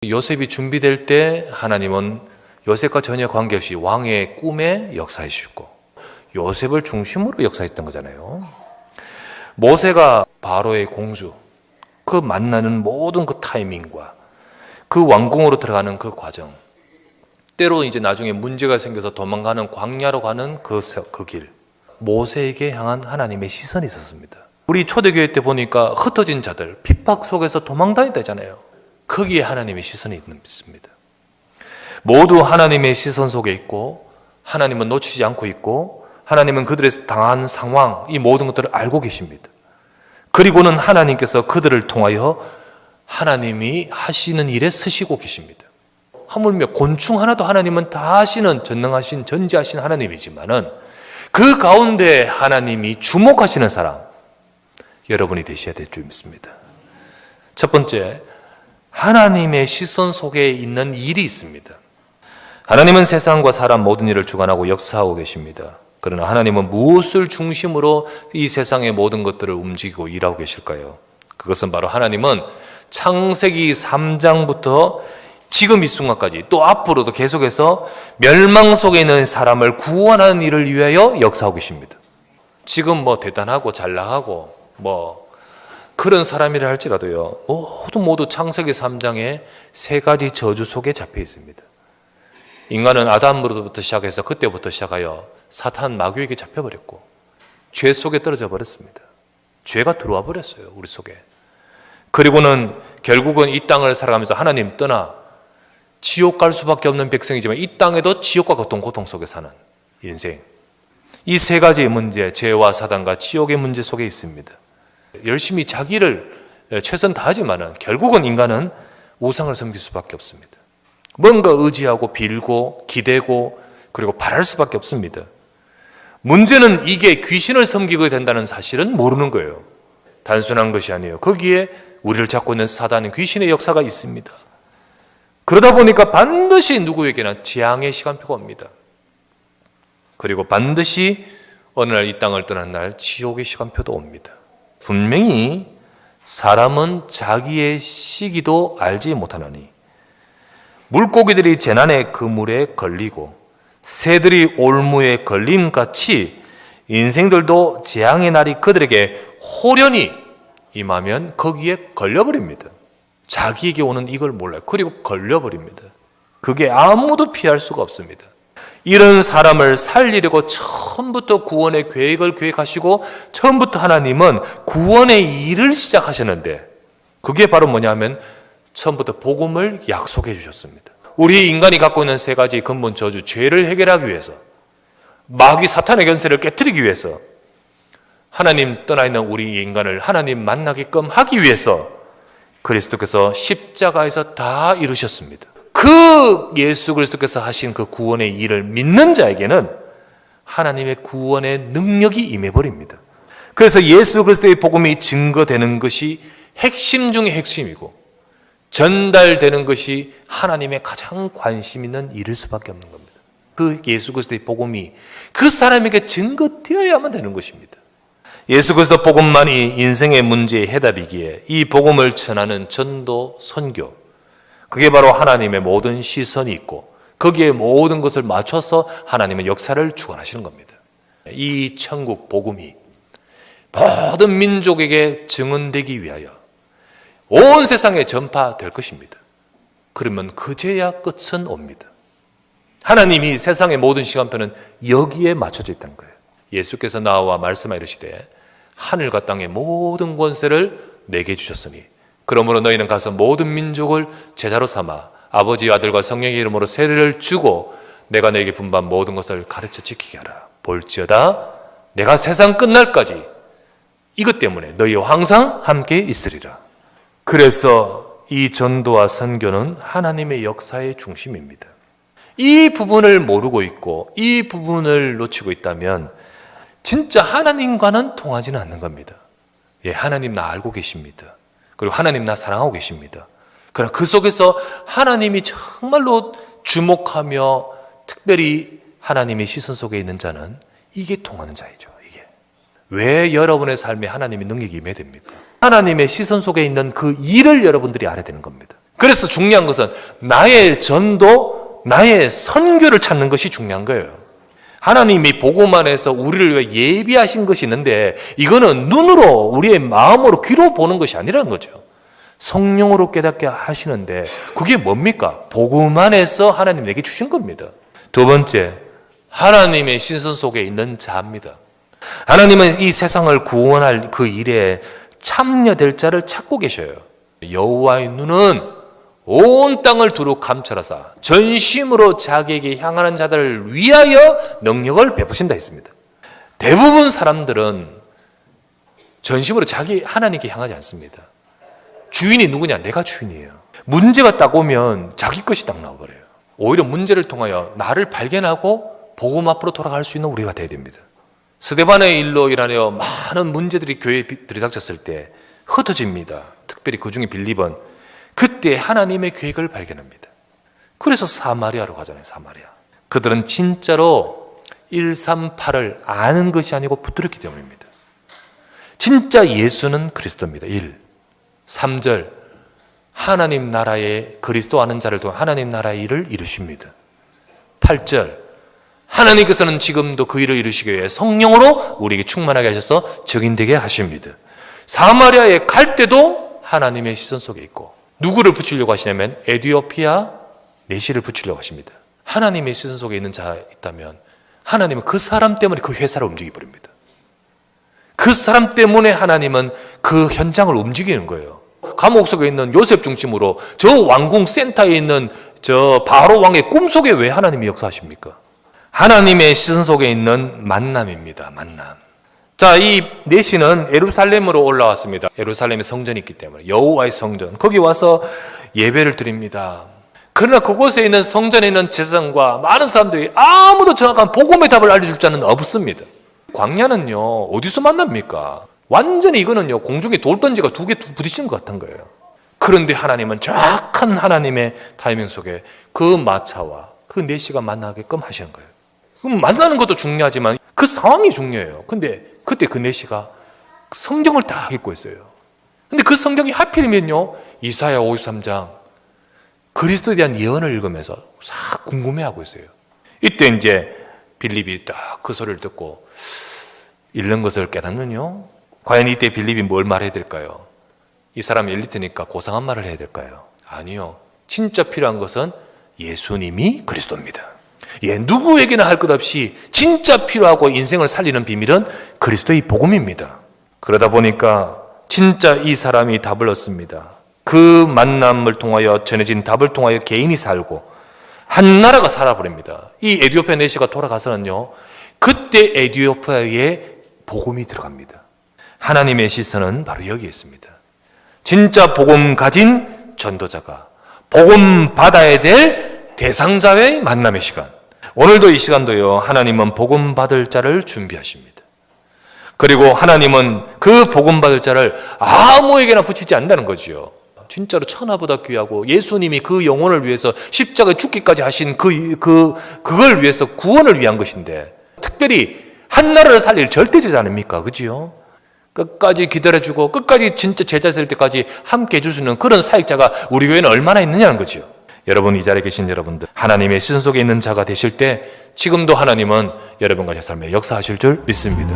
요셉이 준비될 때 하나님은 요셉과 전혀 관계없이 왕의 꿈에 역사해 주셨고 요셉을 중심으로 역사했던 거잖아요. 모세가 바로의 공주, 그 만나는 모든 그 타이밍과 그 왕궁으로 들어가는 그 과정, 때로 이제 나중에 문제가 생겨서 도망가는 광야로 가는 그 길, 모세에게 향한 하나님의 시선이 있었습니다. 우리 초대교회 때 보니까 흩어진 자들, 핍박 속에서 도망다녔다잖아요. 거기에 하나님의 시선이 있습니다. 모두 하나님의 시선 속에 있고 하나님은 놓치지 않고 있고 하나님은 그들의 당한 상황, 이 모든 것들을 알고 계십니다. 그리고는 하나님께서 그들을 통하여 하나님이 하시는 일에 쓰시고 계십니다. 하물며 곤충 하나도 하나님은 다 하시는 전능하신 전지하신 하나님이지만은 그 가운데 하나님이 주목하시는 사람, 여러분이 되셔야 될 줄 믿습니다. 첫 번째, 하나님의 시선 속에 있는 일이 있습니다. 하나님은 세상과 사람 모든 일을 주관하고 역사하고 계십니다. 그러나 하나님은 무엇을 중심으로 이 세상의 모든 것들을 움직이고 일하고 계실까요? 그것은 바로 하나님은 창세기 3장부터 지금 이 순간까지 또 앞으로도 계속해서 멸망 속에 있는 사람을 구원하는 일을 위하여 역사하고 계십니다. 지금 대단하고 잘 나가고 그런 사람이라 할지라도요, 모두 창세기 3장에 세 가지 저주 속에 잡혀 있습니다. 인간은 아담으로부터 시작해서 그때부터 시작하여 사탄 마귀에게 잡혀버렸고 죄 속에 떨어져 버렸습니다. 죄가 들어와 버렸어요, 우리 속에. 그리고는 결국은 이 땅을 살아가면서 하나님 떠나 지옥 갈 수밖에 없는 백성이지만 이 땅에도 지옥과 같은 고통 속에 사는 인생. 이 세 가지의 문제, 죄와 사단과 지옥의 문제 속에 있습니다. 열심히 자기를 최선 다하지만은 결국은 인간은 우상을 섬길 수밖에 없습니다. 뭔가 의지하고 빌고 기대고 그리고 바랄 수밖에 없습니다. 문제는 이게 귀신을 섬기게 된다는 사실은 모르는 거예요. 단순한 것이 아니에요. 거기에 우리를 잡고 있는 사단인 귀신의 역사가 있습니다. 그러다 보니까 반드시 누구에게나 재앙의 시간표가 옵니다. 그리고 반드시 어느 날 이 땅을 떠난 날 지옥의 시간표도 옵니다. 분명히 사람은 자기의 시기도 알지 못하나니 물고기들이 재난의 그물에 걸리고 새들이 올무에 걸림같이 인생들도 재앙의 날이 그들에게 호련히 임하면 거기에 걸려버립니다. 자기에게 오는 이걸 몰라요. 그리고 걸려버립니다. 그게 아무도 피할 수가 없습니다. 이런 사람을 살리려고 처음부터 구원의 계획을 계획하시고 처음부터 하나님은 구원의 일을 시작하셨는데 그게 바로 뭐냐면 처음부터 복음을 약속해 주셨습니다. 우리 인간이 갖고 있는 세 가지 근본 저주, 죄를 해결하기 위해서, 마귀 사탄의 권세를 깨트리기 위해서, 하나님 떠나 있는 우리 인간을 하나님 만나게끔 하기 위해서 그리스도께서 십자가에서 다 이루셨습니다. 그 예수 그리스도께서 하신 그 구원의 일을 믿는 자에게는 하나님의 구원의 능력이 임해버립니다. 그래서 예수 그리스도의 복음이 증거되는 것이 핵심 중의 핵심이고 전달되는 것이 하나님의 가장 관심 있는 일일 수밖에 없는 겁니다. 그 예수 그리스도의 복음이 그 사람에게 증거되어야만 되는 것입니다. 예수 그리스도 복음만이 인생의 문제의 해답이기에 이 복음을 전하는 전도, 선교, 그게 바로 하나님의 모든 시선이 있고 거기에 모든 것을 맞춰서 하나님의 역사를 주관하시는 겁니다. 이 천국 복음이 모든 민족에게 증언되기 위하여 온 세상에 전파될 것입니다. 그러면 그제야 끝은 옵니다. 하나님이 세상의 모든 시간표는 여기에 맞춰져 있다는 거예요. 예수께서 나와 말씀하 이르시되 하늘과 땅의 모든 권세를 내게 주셨으니 그러므로 너희는 가서 모든 민족을 제자로 삼아 아버지, 아들과 성령의 이름으로 세례를 주고 내가 너에게 분반 모든 것을 가르쳐 지키게 하라. 볼지어다 내가 세상 끝날까지 이것 때문에 너희와 항상 함께 있으리라. 그래서 이 전도와 선교는 하나님의 역사의 중심입니다. 이 부분을 모르고 있고 이 부분을 놓치고 있다면 진짜 하나님과는 통하지는 않는 겁니다. 하나님 나 알고 계십니다. 그리고 하나님 나 사랑하고 계십니다. 그러나 그 속에서 하나님이 정말로 주목하며 특별히 하나님의 시선 속에 있는 자는 이게 통하는 자이죠. 이게 왜 여러분의 삶에 하나님의 능력이 임해야 됩니까? 하나님의 시선 속에 있는 그 일을 여러분들이 알아야 되는 겁니다. 그래서 중요한 것은 나의 전도, 나의 선교를 찾는 것이 중요한 거예요. 하나님이 복음 안에서 우리를 위해 예비하신 것이 있는데 이거는 눈으로 우리의 마음으로 귀로 보는 것이 아니라는 거죠. 성령으로 깨닫게 하시는데 그게 뭡니까? 복음 안에서 하나님 내게 주신 겁니다. 두 번째, 하나님의 시선 속에 있는 자입니다. 하나님은 이 세상을 구원할 그 일에 참여될 자를 찾고 계셔요. 여호와의 눈은 온 땅을 두루 감찰하사 전심으로 자기에게 향하는 자들을 위하여 능력을 베푸신다 했습니다. 대부분 사람들은 전심으로 자기 하나님께 향하지 않습니다. 주인이 누구냐? 내가 주인이에요. 문제가 딱 오면 자기 것이 딱 나와버려요. 오히려 문제를 통하여 나를 발견하고 복음 앞으로 돌아갈 수 있는 우리가 돼야 됩니다. 스데반의 일로 인하여 많은 문제들이 교회에 들이닥쳤을 때 흩어집니다. 특별히 그 중에 빌립은 그때 하나님의 계획을 발견합니다. 그래서 사마리아로 가잖아요. 사마리아. 그들은 진짜로 138을 아는 것이 아니고 붙들었기 때문입니다. 진짜 예수는 그리스도입니다. 1. 3절 하나님 나라의 그리스도 아는 자를 통해 하나님 나라의 일을 이루십니다. 8절 하나님께서는 지금도 그 일을 이루시기 위해 성령으로 우리에게 충만하게 하셔서 적인되게 하십니다. 사마리아에 갈 때도 하나님의 시선 속에 있고 누구를 붙이려고 하시냐면 에디오피아 내시를 붙이려고 하십니다. 하나님의 시선 속에 있는 자 있다면 하나님은 그 사람 때문에 그 회사를 움직여 버립니다. 그 사람 때문에 하나님은 그 현장을 움직이는 거예요. 감옥 속에 있는 요셉 중심으로 저 왕궁 센터에 있는 저 바로 왕의 꿈속에 왜 하나님이 역사하십니까? 하나님의 시선 속에 있는 만남입니다. 만남. 자, 이 내시는 예루살렘으로 올라왔습니다. 예루살렘에 성전이 있기 때문에 여호와의 성전. 거기 와서 예배를 드립니다. 그러나 그곳에 있는 성전에 있는 제사장과 많은 사람들이 아무도 정확한 복음의 답을 알려줄 자는 없습니다. 광야는요 어디서 만납니까? 완전히 이거는요 공중에 돌 던지가 두 개 부딪히는 것 같은 거예요. 그런데 하나님은 정확한 하나님의 타이밍 속에 그 마차와 그 내시가 만나게끔 하시는 거예요. 그럼 만나는 것도 중요하지만 그 상황이 중요해요. 근데 그때 그 내시가 성경을 딱 읽고 있어요. 근데 그 성경이 하필이면요 이사야 53장 그리스도에 대한 예언을 읽으면서 싹 궁금해하고 있어요. 이때 이제 빌립이 딱 그 소리를 듣고 읽는 것을 깨닫는요. 과연 이때 빌립이 뭘 말해야 될까요? 이 사람이 엘리트니까 고상한 말을 해야 될까요? 아니요. 진짜 필요한 것은 예수님이 그리스도입니다. 예, 누구에게나 할 것 없이 진짜 필요하고 인생을 살리는 비밀은 그리스도의 복음입니다. 그러다 보니까 진짜 이 사람이 답을 얻습니다. 그 만남을 통하여 전해진 답을 통하여 개인이 살고 한 나라가 살아버립니다. 이 에디오피아 내시가 돌아가서는요 그때 에디오피아에 복음이 들어갑니다. 하나님의 시선은 바로 여기에 있습니다. 진짜 복음 가진 전도자가 복음 받아야 될 대상자의 만남의 시간. 오늘도 이 시간도요 하나님은 복음 받을 자를 준비하십니다. 그리고 하나님은 그 복음 받을 자를 아무에게나 붙이지 않는다는 거지요. 진짜로 천하보다 귀하고 예수님이 그 영혼을 위해서 십자가에 죽기까지 하신 그걸 위해서 구원을 위한 것인데 특별히 한 나라를 살릴 절대제자 아닙니까? 그지요? 끝까지 기다려주고 끝까지 진짜 제자 될 때까지 함께 해줄 수 있는 그런 사역자가 우리 교회는 얼마나 있느냐는 거지요. 여러분 이 자리에 계신 여러분들 하나님의 시선 속에 있는 자가 되실 때 지금도 하나님은 여러분과 제 삶에 역사하실 줄 믿습니다.